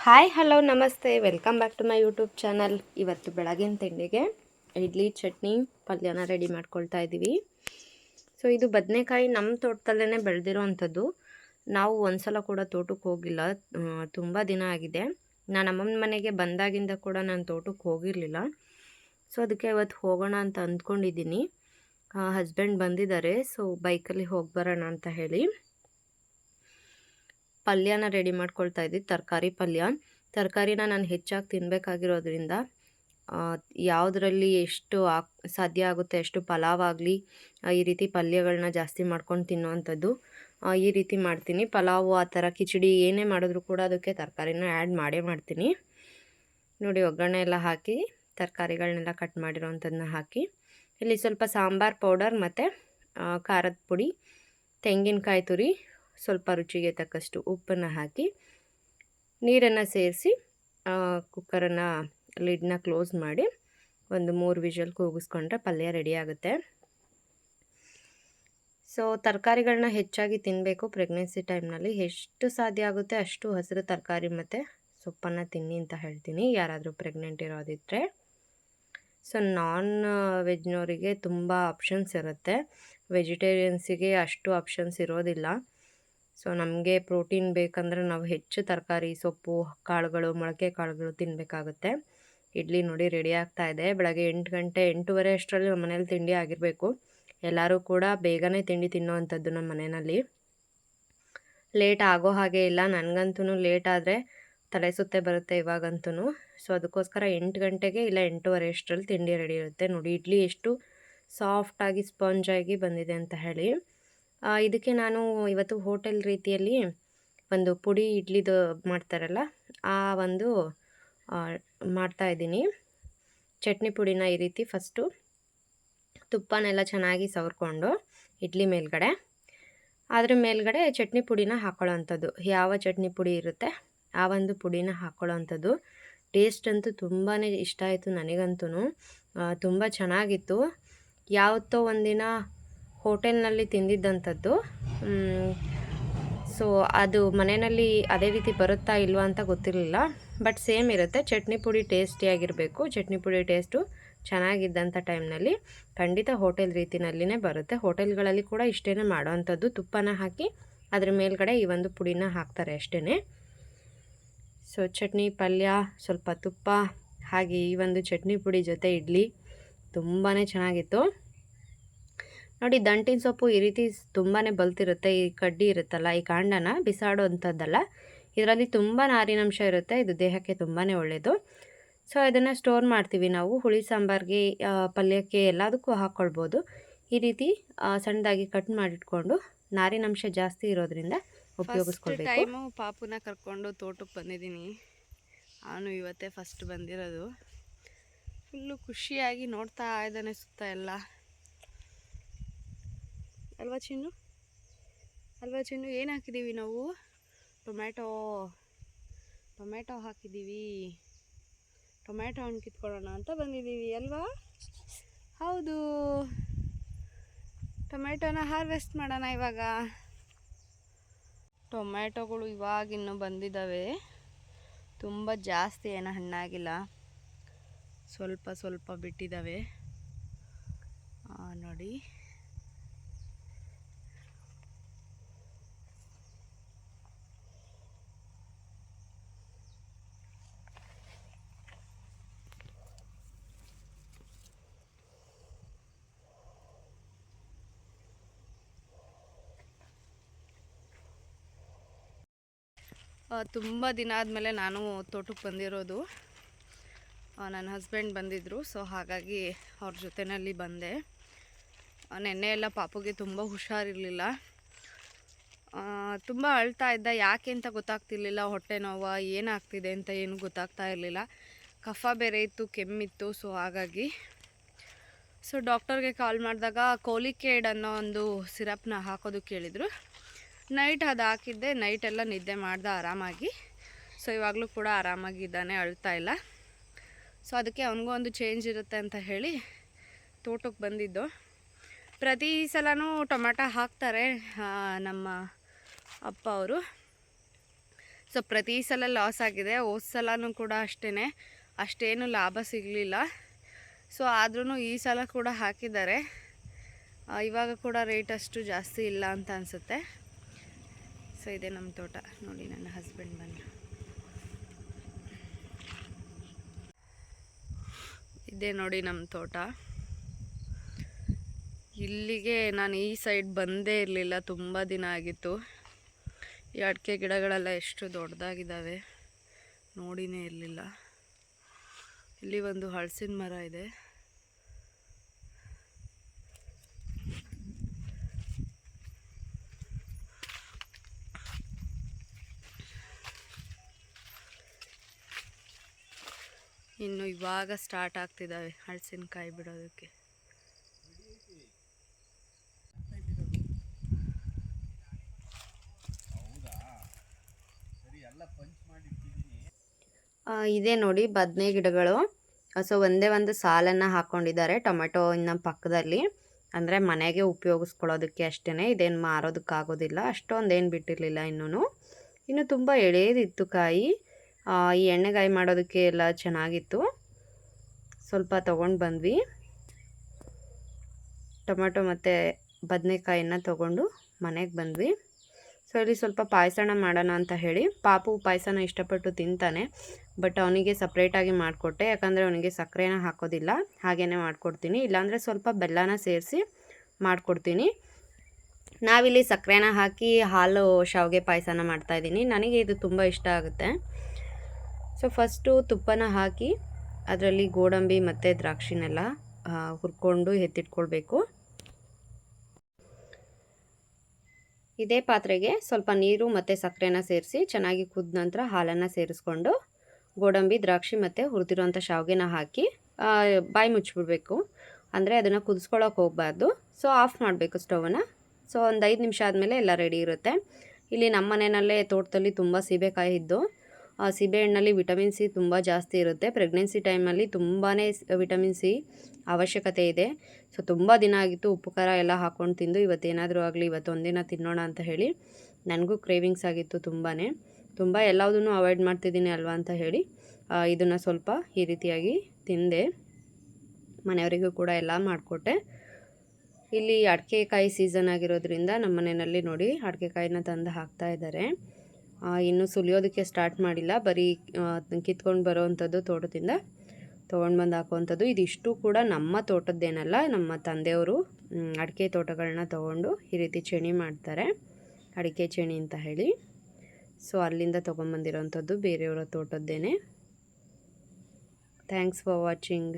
Hi hello ನಮಸ್ತೆ, welcome back to my YouTube channel. ಇವತ್ತು ಬೆಳಗಿನ ತಿಂಡಿಗೆ ಇಡ್ಲಿ ಚಟ್ನಿ ಪಲ್ಯನ ರೆಡಿ ಮಾಡ್ಕೊಳ್ತಾ ಇದ್ದೀವಿ. ಸೊ ಇದು ಬದನೆಕಾಯಿ ನಮ್ಮ ತೋಟದಲ್ಲೇ ಬೆಳೆದಿರೋ ಅಂಥದ್ದು. ನಾವು ಒಂದ್ಸಲ ಕೂಡ ತೋಟಕ್ಕೆ ಹೋಗಿಲ್ಲ, ತುಂಬ ದಿನ ಆಗಿದೆ. ನಾನು ಅಮ್ಮನ ಮನೆಗೆ ಬಂದಾಗಿಂದ ಕೂಡ ನಾನು ತೋಟಕ್ಕೆ ಹೋಗಿರಲಿಲ್ಲ. ಸೊ ಅದಕ್ಕೆ ಇವತ್ತು ಹೋಗೋಣ ಅಂತ ಅಂದ್ಕೊಂಡಿದ್ದೀನಿ. ಹಸ್ಬೆಂಡ್ ಬಂದಿದ್ದಾರೆ, ಸೊ ಬೈಕಲ್ಲಿ ಹೋಗಿ ಬರೋಣ ಅಂತ ಹೇಳಿ ಪಲ್ಯನ ರೆಡಿ ಮಾಡ್ಕೊಳ್ತಾ ಇದ್ವಿ. ತರಕಾರಿನ ನಾನು ಹೆಚ್ಚಾಗಿ ತಿನ್ನಬೇಕಾಗಿರೋದ್ರಿಂದ ಯಾವುದರಲ್ಲಿ ಎಷ್ಟು ಸಾಧ್ಯ ಆಗುತ್ತೆ ಅಷ್ಟು ಪಲಾವ್ ಆಗಲಿ ಈ ರೀತಿ ಪಲ್ಯಗಳನ್ನ ಜಾಸ್ತಿ ಮಾಡ್ಕೊಂಡು ತಿನ್ನೋವಂಥದ್ದು ಈ ರೀತಿ ಮಾಡ್ತೀನಿ. ಪಲಾವು ಆ ಥರ ಕಿಚಡಿ ಏನೇ ಮಾಡಿದ್ರು ಕೂಡ ಅದಕ್ಕೆ ತರಕಾರಿನ ಆ್ಯಡ್ ಮಾಡ್ತೀನಿ. ನೋಡಿ, ಒಗ್ಗರಣೆ ಎಲ್ಲ ಹಾಕಿ ತರಕಾರಿಗಳನ್ನೆಲ್ಲ ಕಟ್ ಮಾಡಿರೋವಂಥದ್ದನ್ನ ಹಾಕಿ ಇಲ್ಲಿ ಸ್ವಲ್ಪ ಸಾಂಬಾರ್ ಪೌಡರ್ ಮತ್ತು ಖಾರದ ಪುಡಿ, ತೆಂಗಿನಕಾಯಿ ತುರಿ, ಸ್ವಲ್ಪ ರುಚಿಗೆ ತಕ್ಕಷ್ಟು ಉಪ್ಪನ್ನು ಹಾಕಿ ನೀರನ್ನು ಸೇರಿಸಿ ಕುಕ್ಕರನ್ನು ಲಿಡ್ನ ಕ್ಲೋಸ್ ಮಾಡಿ ಒಂದು 3 ವಿಷಲ್ ಕೂಗಿಸ್ಕೊಂಡ್ರೆ ಪಲ್ಯ ರೆಡಿ ಆಗುತ್ತೆ. ಸೊ ತರಕಾರಿಗಳನ್ನ ಹೆಚ್ಚಾಗಿ ತಿನ್ನಬೇಕು ಪ್ರೆಗ್ನೆನ್ಸಿ ಟೈಮ್ನಲ್ಲಿ. ಎಷ್ಟು ಸಾಧ್ಯ ಆಗುತ್ತೆ ಅಷ್ಟು ಹಸಿರು ತರಕಾರಿ ಮತ್ತು ಸೊಪ್ಪನ್ನು ತಿನ್ನಿ ಅಂತ ಹೇಳ್ತೀನಿ, ಯಾರಾದರೂ ಪ್ರೆಗ್ನೆಂಟ್ ಇರೋದಿದ್ದರೆ. ಸೊ ನಾನ್ ವೆಜ್ನವರಿಗೆ ತುಂಬ ಆಪ್ಷನ್ಸ್ ಇರುತ್ತೆ, ವೆಜಿಟೇರಿಯನ್ಸಿಗೆ ಅಷ್ಟು ಆಪ್ಷನ್ಸ್ ಇರೋದಿಲ್ಲ. ಸೊ ನಮಗೆ ಪ್ರೋಟೀನ್ ಬೇಕಂದರೆ ನಾವು ಹೆಚ್ಚು ತರಕಾರಿ, ಸೊಪ್ಪು, ಕಾಳುಗಳು, ಮೊಳಕೆ ಕಾಳುಗಳು ತಿನ್ನಬೇಕಾಗುತ್ತೆ. ಇಡ್ಲಿ ನೋಡಿ ರೆಡಿ ಆಗ್ತಾ ಇದೆ. ಬೆಳಗ್ಗೆ 8 ಗಂಟೆ 8:30 ಅಷ್ಟರಲ್ಲಿ ನಮ್ಮ ಮನೇಲಿ ತಿಂಡಿ ಆಗಿರಬೇಕು. ಎಲ್ಲರೂ ಕೂಡ ಬೇಗನೆ ತಿಂಡಿ ತಿನ್ನೋವಂಥದ್ದು ನಮ್ಮ ಮನೆಯಲ್ಲಿ. ಲೇಟ್ ಆಗೋ ಹಾಗೆ ಇಲ್ಲ, ನನಗಂತೂ ಲೇಟ್ ಆದರೆ ತಲೆ ಸುತ್ತೆ ಬರುತ್ತೆ ಇವಾಗಂತೂ. ಸೊ ಅದಕ್ಕೋಸ್ಕರ 8 ಗಂಟೆಗೆ ಇಲ್ಲ 8:30 ಅಷ್ಟರಲ್ಲಿ ತಿಂಡಿ ರೆಡಿ ಇರುತ್ತೆ. ನೋಡಿ ಇಡ್ಲಿ ಎಷ್ಟು ಸಾಫ್ಟಾಗಿ ಸ್ಪಾಂಜಾಗಿ ಬಂದಿದೆ ಅಂತ ಹೇಳಿ. ಇದಕ್ಕೆ ನಾನು ಇವತ್ತು ಹೋಟೆಲ್ ರೀತಿಯಲ್ಲಿ ಒಂದು ಪುಡಿ ಇಡ್ಲಿದು ಮಾಡ್ತಾರಲ್ಲ ಆ ಒಂದು ಮಾಡ್ತಾಯಿದ್ದೀನಿ. ಚಟ್ನಿ ಪುಡಿನ ಈ ರೀತಿ ಫಸ್ಟು ತುಪ್ಪನೆಲ್ಲ ಚೆನ್ನಾಗಿ ಸವರ್ಕೊಂಡು ಇಡ್ಲಿ ಮೇಲ್ಗಡೆ, ಅದ್ರ ಮೇಲ್ಗಡೆ ಚಟ್ನಿ ಪುಡಿನ ಹಾಕೊಳ್ಳೋ ಅಂಥದ್ದು. ಯಾವ ಚಟ್ನಿ ಪುಡಿ ಇರುತ್ತೆ ಆ ಒಂದು ಪುಡಿನ ಹಾಕೊಳ್ಳೋ ಅಂಥದ್ದು. ಟೇಸ್ಟ್ ಅಂತೂ ತುಂಬಾ ಇಷ್ಟ ಆಯಿತು ನನಗಂತೂ, ತುಂಬ ಚೆನ್ನಾಗಿತ್ತು. ಯಾವತ್ತೋ ಒಂದಿನ ಹೋಟೆಲ್ನಲ್ಲಿ ತಿಂದಿದ್ದಂಥದ್ದು. ಸೊ ಅದು ಮನೆಯಲ್ಲಿ ಅದೇ ರೀತಿ ಬರುತ್ತಾ ಇಲ್ವಾ ಅಂತ ಗೊತ್ತಿರಲಿಲ್ಲ, ಬಟ್ ಸೇಮ್ ಇರುತ್ತೆ. ಚಟ್ನಿ ಪುಡಿ ಟೇಸ್ಟಿಯಾಗಿರಬೇಕು. ಚಟ್ನಿ ಪುಡಿ ಟೇಸ್ಟು ಚೆನ್ನಾಗಿದ್ದಂಥ ಟೈಮ್ನಲ್ಲಿ ಖಂಡಿತ ಹೋಟೆಲ್ ರೀತಿಯಲ್ಲಿನೇ ಬರುತ್ತೆ. ಹೋಟೆಲ್ಗಳಲ್ಲಿ ಕೂಡ ಇಷ್ಟೇ ಮಾಡೋವಂಥದ್ದು. ತುಪ್ಪನ ಹಾಕಿ ಅದ್ರ ಮೇಲ್ಗಡೆ ಈ ಒಂದು ಪುಡಿನ ಹಾಕ್ತಾರೆ ಅಷ್ಟೇ. ಸೊ ಚಟ್ನಿ, ಪಲ್ಯ, ಸ್ವಲ್ಪ ತುಪ್ಪ, ಹಾಗೆ ಈ ಒಂದು ಚಟ್ನಿ ಪುಡಿ ಜೊತೆ ಇಡ್ಲಿ ತುಂಬಾ ಚೆನ್ನಾಗಿತ್ತು. ನೋಡಿ, ದಂಟಿನ ಸೊಪ್ಪು ಈ ರೀತಿ ತುಂಬಾ ಬಲ್ತಿರುತ್ತೆ. ಈ ಕಡ್ಡಿ ಇರುತ್ತಲ್ಲ, ಈ ಕಾಂಡನ ಬಿಸಾಡೋ ಅಂಥದ್ದಲ್ಲ. ಇದರಲ್ಲಿ ತುಂಬ ನಾರಿನಂಶ ಇರುತ್ತೆ, ಇದು ದೇಹಕ್ಕೆ ತುಂಬಾ ಒಳ್ಳೆಯದು. ಸೊ ಇದನ್ನು ಸ್ಟೋರ್ ಮಾಡ್ತೀವಿ ನಾವು, ಹುಳಿ ಸಾಂಬಾರಿಗೆ, ಪಲ್ಯಕ್ಕೆ, ಎಲ್ಲದಕ್ಕೂ ಹಾಕ್ಕೊಳ್ಬೋದು. ಈ ರೀತಿ ಸಣ್ಣದಾಗಿ ಕಟ್ ಮಾಡಿಟ್ಕೊಂಡು ನಾರಿನಂಶ ಜಾಸ್ತಿ ಇರೋದ್ರಿಂದ ಉಪಯೋಗಿಸ್ಕೊಳ್ಬೇಕು. ಟೈಮು ಪಾಪುನ ಕರ್ಕೊಂಡು ತೋಟಕ್ಕೆ ಬಂದಿದ್ದೀನಿ. ಅವನು ಇವತ್ತೇ ಫಸ್ಟ್ ಬಂದಿರೋದು. ಫುಲ್ಲು ಖುಷಿಯಾಗಿ ನೋಡ್ತಾ ಇದ್ದಾನೆ ಸುತ್ತ ಎಲ್ಲ. ಅಲ್ವಾ ಚಿನ್ನು? ಏನು ಹಾಕಿದ್ದೀವಿ ನಾವು? ಟೊಮ್ಯಾಟೊ ಹಾಕಿದ್ದೀವಿ. ಟೊಮ್ಯಾಟೊ ಹಣ್ಣು ಕಿತ್ಕೊಳ್ಳೋಣ ಅಂತ ಬಂದಿದ್ದೀವಿ ಅಲ್ವಾ? ಹೌದು, ಟೊಮ್ಯಾಟೊನ ಹಾರ್ವೆಸ್ಟ್ ಮಾಡೋಣ ಇವಾಗ. ಟೊಮ್ಯಾಟೊಗಳು ಇವಾಗಿನ್ನೂ ಬಂದಿದ್ದಾವೆ, ತುಂಬ ಜಾಸ್ತಿ ಏನೋ ಹಣ್ಣಾಗಿಲ್ಲ, ಸ್ವಲ್ಪ ಸ್ವಲ್ಪ ಬಿಟ್ಟಿದ್ದಾವೆ ನೋಡಿ. ತುಂಬ ದಿನ ಆದಮೇಲೆ ನಾನು ತೋಟಕ್ಕೆ ಬಂದಿರೋದು. ನನ್ನ ಹಸ್ಬೆಂಡ್ ಬಂದಿದ್ದರು, ಸೊ ಹಾಗಾಗಿ ಅವ್ರ ಜೊತೆಯಲ್ಲಿ ಬಂದೆ. ನೆನ್ನೆ ಎಲ್ಲ ಪಾಪುಗೆ ತುಂಬ ಹುಷಾರಿರಲಿಲ್ಲ, ತುಂಬ ಅಳ್ತಾ ಇದ್ದ. ಯಾಕೆ ಅಂತ ಗೊತ್ತಾಗ್ತಿರ್ಲಿಲ್ಲ, ಹೊಟ್ಟೆ ನೋವು ಏನಾಗ್ತಿದೆ ಅಂತ ಏನು ಗೊತ್ತಾಗ್ತಾ ಇರಲಿಲ್ಲ. ಕಫ ಬೇರೆ ಇತ್ತು, ಕೆಮ್ಮಿತ್ತು. ಸೊ ಹಾಗಾಗಿ ಡಾಕ್ಟರ್ಗೆ ಕಾಲ್ ಮಾಡಿದಾಗ ಕೋಲಿಕೇಡ್ ಅನ್ನೋ ಒಂದು ಸಿರಪ್ನ ಹಾಕೋದಕ್ಕೆ ಹೇಳಿದರು. ನೈಟ್ ಅದು ಹಾಕಿದ್ದೆ, ನೈಟೆಲ್ಲ ನಿದ್ದೆ ಮಾಡ್ದೆ ಆರಾಮಾಗಿ. ಸೊ ಇವಾಗಲೂ ಕೂಡ ಆರಾಮಾಗಿದ್ದಾನೆ, ಅಳ್ತಾ ಇಲ್ಲ. ಸೊ ಅದಕ್ಕೆ ಅವನಿಗೂ ಒಂದು ಚೇಂಜ್ ಇರುತ್ತೆ ಅಂತ ಹೇಳಿ ತೋಟಕ್ಕೆ ಬಂದಿದ್ದು. ಪ್ರತಿ ಸಲನೂ ಟೊಮೆಟೊ ಹಾಕ್ತಾರೆ ನಮ್ಮ ಅಪ್ಪ ಅವರು. ಸೊ ಪ್ರತಿ ಸಲ ಲಾಸ್ ಆಗಿದೆ. ಹೋದ ಸಲನೂ ಕೂಡ ಅಷ್ಟೇನು ಲಾಭ ಸಿಗಲಿಲ್ಲ. ಸೊ ಆದ್ರೂ ಈ ಸಲ ಕೂಡ ಹಾಕಿದ್ದಾರೆ. ಇವಾಗ ಕೂಡ ರೇಟ್ ಅಷ್ಟು ಜಾಸ್ತಿ ಇಲ್ಲ ಅಂತ ಅನಿಸುತ್ತೆ. ಸೊ ಇದೆ ನಮ್ಮ ತೋಟ. ನೋಡಿ, ನನ್ನ ಹಸ್ಬೆಂಡ್ ಬಂದರು. ಇದೇ ನೋಡಿ ನಮ್ಮ ತೋಟ. ಇಲ್ಲಿಗೆ ನಾನು ಈ ಸೈಡ್ ಬಂದೇ ಇರಲಿಲ್ಲ, ತುಂಬ ದಿನ ಆಗಿತ್ತು. ಈ ಅಡಿಕೆ ಗಿಡಗಳೆಲ್ಲ ಎಷ್ಟು ದೊಡ್ಡದಾಗಿದ್ದಾವೆ ನೋಡಿನೇ ಇರಲಿಲ್ಲ. ಇಲ್ಲಿ ಒಂದು ಹಲಸಿನ ಮರ ಇದೆ. ಇನ್ನು ಇವಾಗ ಸ್ಟಾರ್ಟ್ ಆಗ್ತಿದ್ದಾವೆ ಹಲಸಿನಕಾಯಿ ಬಿಡೋದಕ್ಕೆ. ಇದೇ ನೋಡಿ ಬದನೆ ಗಿಡಗಳು. ಸೊ ಒಂದೇ ಒಂದು ಸಾಲನ್ನು ಹಾಕ್ಕೊಂಡಿದ್ದಾರೆ ಟೊಮೆಟೊ ಇನ್ನು ಪಕ್ಕದಲ್ಲಿ. ಅಂದರೆ ಮನೆಗೆ ಉಪಯೋಗಿಸ್ಕೊಳ್ಳೋದಕ್ಕೆ ಅಷ್ಟೇ, ಇದೇನು ಮಾರೋದಕ್ಕಾಗೋದಿಲ್ಲ. ಅಷ್ಟೊಂದೇನು ಬಿಟ್ಟಿರಲಿಲ್ಲ. ಇನ್ನು ತುಂಬ ಎಳೆದಿತ್ತು ಕಾಯಿ. ಈ ಎಣ್ಣೆಗಾಯಿ ಮಾಡೋದಕ್ಕೆ ಎಲ್ಲ ಚೆನ್ನಾಗಿತ್ತು. ಸ್ವಲ್ಪ ತೊಗೊಂಡು ಬಂದ್ವಿ. ಟೊಮೆಟೊ ಮತ್ತು ಬದನೆಕಾಯಿನ ತೊಗೊಂಡು ಮನೆಗೆ ಬಂದ್ವಿ. ಸೊ ಇಲ್ಲಿ ಸ್ವಲ್ಪ ಪಾಯಸನ ಮಾಡೋಣ ಅಂತ ಹೇಳಿ, ಪಾಪು ಪಾಯಸನ ಇಷ್ಟಪಟ್ಟು ತಿಂತಾನೆ. ಬಟ್ ಅವನಿಗೆ ಸಪ್ರೇಟಾಗಿ ಮಾಡಿಕೊಟ್ಟೆ, ಯಾಕಂದರೆ ಅವನಿಗೆ ಸಕ್ಕರೆನ ಹಾಕೋದಿಲ್ಲ, ಹಾಗೇ ಮಾಡಿಕೊಡ್ತೀನಿ. ಇಲ್ಲಾಂದರೆ ಸ್ವಲ್ಪ ಬೆಲ್ಲನ ಸೇರಿಸಿ ಮಾಡಿಕೊಡ್ತೀನಿ. ನಾವಿಲ್ಲಿ ಸಕ್ಕರೆನ ಹಾಕಿ ಹಾಲು ಶಾವಿಗೆ ಪಾಯಸನ ಮಾಡ್ತಾಯಿದ್ದೀನಿ. ನನಗೆ ಇದು ತುಂಬ ಇಷ್ಟ ಆಗುತ್ತೆ. ಸೊ ಫಸ್ಟು ತುಪ್ಪನ ಹಾಕಿ ಅದರಲ್ಲಿ ಗೋಡಂಬಿ ಮತ್ತು ದ್ರಾಕ್ಷಿನೆಲ್ಲ ಹುರ್ಕೊಂಡು ಎತ್ತಿಟ್ಕೊಳ್ಬೇಕು. ಇದೇ ಪಾತ್ರೆಗೆ ಸ್ವಲ್ಪ ನೀರು ಮತ್ತು ಸಕ್ಕರೆನ ಸೇರಿಸಿ ಚೆನ್ನಾಗಿ ಕುದ್ದ ನಂತರ ಹಾಲನ್ನು ಸೇರಿಸ್ಕೊಂಡು ಗೋಡಂಬಿ, ದ್ರಾಕ್ಷಿ ಮತ್ತು ಹುರಿದಿರೋಂಥ ಶಾವಿಗೆನ ಹಾಕಿ ಬಾಯಿ ಮುಚ್ಚಿಬಿಡ್ಬೇಕು. ಅಂದರೆ ಅದನ್ನು ಕುದಿಸ್ಕೊಳ್ಳೋಕೆ ಹೋಗಬಾರ್ದು. ಸೊ ಆಫ್ ಮಾಡಬೇಕು ಸ್ಟವನ್ನು. ಸೊ ಒಂದು 5 ನಿಮಿಷ ಆದಮೇಲೆ ಎಲ್ಲ ರೆಡಿ ಇರುತ್ತೆ. ಇಲ್ಲಿ ನಮ್ಮ ಮನೆಯಲ್ಲೇ ತೋಟದಲ್ಲಿ ತುಂಬ ಸೀಬೆಕಾಯಿ ಇದ್ದು, ಸೀಬೆಹಣ್ಣಲ್ಲಿ ವಿಟಮಿನ್ ಸಿ ತುಂಬ ಜಾಸ್ತಿ ಇರುತ್ತೆ. ಪ್ರೆಗ್ನೆನ್ಸಿ ಟೈಮಲ್ಲಿ ತುಂಬಾ ವಿಟಮಿನ್ ಸಿ ಅವಶ್ಯಕತೆ ಇದೆ. ಸೊ ತುಂಬ ದಿನ ಆಗಿತ್ತು ಉಪ್ಪು ಖಾರ ಎಲ್ಲ ಹಾಕ್ಕೊಂಡು ತಿಂದು, ಇವತ್ತೇನಾದರೂ ಆಗಲಿ ಇವತ್ತೊಂದಿನ ತಿನ್ನೋಣ ಅಂತ ಹೇಳಿ ನನಗೂ ಕ್ರೇವಿಂಗ್ಸ್ ಆಗಿತ್ತು ತುಂಬ. ಎಲ್ಲದನ್ನೂ ಅವಾಯ್ಡ್ ಮಾಡ್ತಿದ್ದೀನಿ ಅಲ್ವಾ ಅಂತ ಹೇಳಿ ಇದನ್ನು ಸ್ವಲ್ಪ ಈ ರೀತಿಯಾಗಿ ತಿಂದೆ. ಮನೆಯವರಿಗೂ ಕೂಡ ಎಲ್ಲ ಮಾಡಿಕೊಟ್ಟೆ. ಇಲ್ಲಿ ಅಡಿಕೆಕಾಯಿ ಸೀಸನ್ ಆಗಿರೋದ್ರಿಂದ ನಮ್ಮ ಮನೆಯಲ್ಲಿ ನೋಡಿ ಅಡಿಕೆಕಾಯಿನ ತಂದು ಹಾಕ್ತಾ ಇದ್ದಾರೆ. ಇನ್ನೂ ಸುಲಿಯೋದಕ್ಕೆ ಸ್ಟಾರ್ಟ್ ಮಾಡಿಲ್ಲ. ಬರೀ ಕಿತ್ಕೊಂಡು ಬರೋವಂಥದ್ದು ತೋಟದಿಂದ ತೊಗೊಂಡು ಬಂದು ಹಾಕುವಂಥದ್ದು. ಇದಿಷ್ಟು ಕೂಡ ನಮ್ಮ ತೋಟದ್ದೇನಲ್ಲ, ನಮ್ಮ ತಂದೆಯವರು ಅಡಿಕೆ ತೋಟಗಳನ್ನ ತೊಗೊಂಡು ಈ ರೀತಿ ಚೇಣಿ ಮಾಡ್ತಾರೆ, ಅಡಿಕೆ ಚೇಣಿ ಅಂತ ಹೇಳಿ. ಸೊ ಅಲ್ಲಿಂದ ತೊಗೊಂಬಂದಿರೋವಂಥದ್ದು ಬೇರೆಯವರ ತೋಟದ್ದೇನೆ. Thanks for watching.